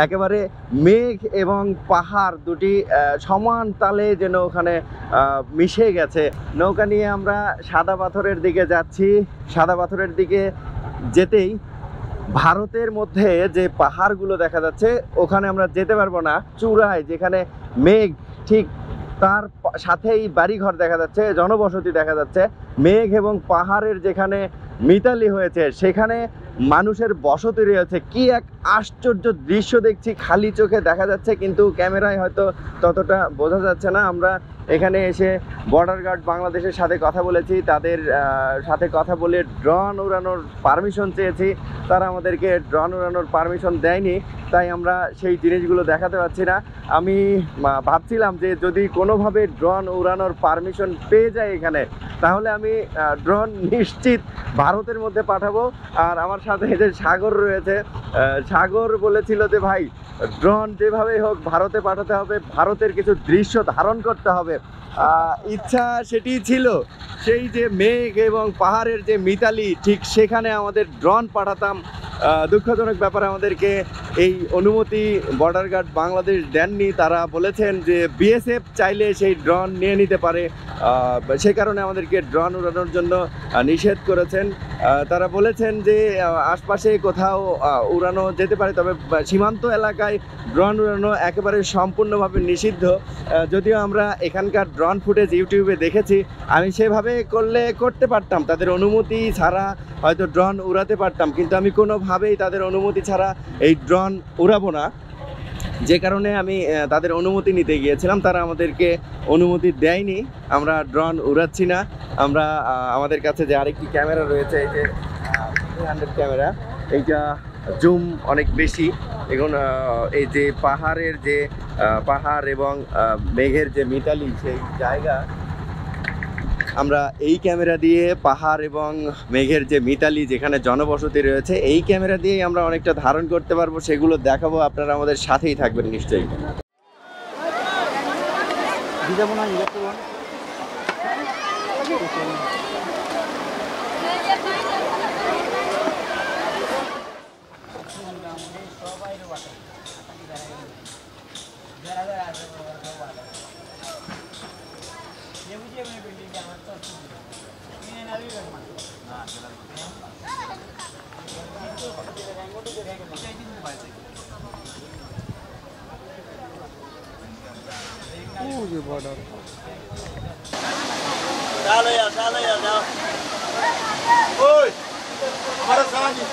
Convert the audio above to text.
একেবারে মেঘ এবং পাহাড় দুটি সমান তালে যেন ওখানে মিশে গেছে। নৌকা নিয়ে আমরা সাদা পাথরের দিকে যাচ্ছি। সাদা পাথরের দিকে যেতেই ভারতের মধ্যে যে পাহাড়গুলো দেখা যাচ্ছে ওখানে আমরা যেতে পারবো না। চূড়ায় যেখানে মেঘ, ঠিক তার সাথেই বাড়িঘর দেখা যাচ্ছে, জনবসতি দেখা যাচ্ছে। মেঘ এবং পাহাড়ের যেখানে মিতালি হয়েছে সেখানে মানুষের বসতি রয়েছে। কি এক আশ্চর্য দৃশ্য দেখছি, খালি চোখে দেখা যাচ্ছে কিন্তু ক্যামেরায় হয়তো ততটা বোঝা যাচ্ছে না। আমরা এখানে এসে বর্ডার গার্ড বাংলাদেশের সাথে কথা বলেছি, তাদের সাথে কথা বলে ড্রোন উড়ানোর পারমিশন চেয়েছি। তারা আমাদেরকে ড্রোন উড়ানোর পারমিশন দেয়নি, তাই আমরা সেই জিনিসগুলো দেখাতে পারছি না। আমি ভাবছিলাম যে যদি কোনোভাবে ড্রোন উড়ানোর পারমিশন পেয়ে যাই এখানে, তাহলে আমি ড্রোন নিশ্চিত ভারতের মধ্যে পাঠাবো। আর আমার সাথে যে সাগর রয়েছে, সাগর বলেছিল যে ভাই ড্রোন যেভাবেই হোক ভারতে পাঠাতে হবে, ভারতের কিছু দৃশ্য ধারণ করতে হবে। ইচ্ছা সেটি ছিল, সেই যে মেঘ এবং পাহাড়ের যে মিতালি, ঠিক সেখানে আমাদের ড্রোন পাঠাতাম। দুঃখজনক ব্যাপারে আমাদেরকে এই অনুমতি বর্ডার গার্ড বাংলাদেশ দেননি। তারা বলেছেন যে বিএসএফ চাইলে সেই ড্রোন নিয়ে নিতে পারে, সে কারণে আমাদেরকে ড্রোন উড়ানোর জন্য নিষেধ করেছেন। তারা বলেছেন যে আশপাশে কোথাও উড়ানো যেতে পারে, তবে সীমান্ত এলাকায় ড্রোন উড়ানো একেবারে সম্পূর্ণভাবে নিষিদ্ধ। যদিও আমরা এখানকার ড্রোন ফুটেজ ইউটিউবে দেখেছি, আমি সেভাবে করতে পারতাম, তাদের অনুমতি ছাড়া হয়তো ড্রোন উড়াতে পারতাম, কিন্তু আমি কোনোভাবেই তাদের অনুমতি ছাড়া এই ড্রোন উড়াবো না। যে কারণে আমি তাদের অনুমতি নিতে গিয়েছিলাম, তারা আমাদেরকে অনুমতি দেয়নি। আমরা ড্রোন উড়াচ্ছি না। আমরা আমাদের কাছে যে আরেকটি ক্যামেরা রয়েছে, এই যে 300 ক্যামেরা, এইটা জুম অনেক বেশি। এখন এই যে পাহাড়ের যে পাহাড় এবং মেঘের যে মিতালি সেই জায়গা, আমরা এই ক্যামেরা দিয়ে পাহাড় এবং মেঘের যে মিতালি যেখানে জনবসতি রয়েছে, এই ক্যামেরা দিয়েই আমরা অনেকটা ধারণ করতে পারবো, সেগুলো দেখাবো। আপনারা আমাদের সাথেই থাকবেন নিশ্চয়ই। बॉर्डर चलो यार जाओ ओए बड़ा सानी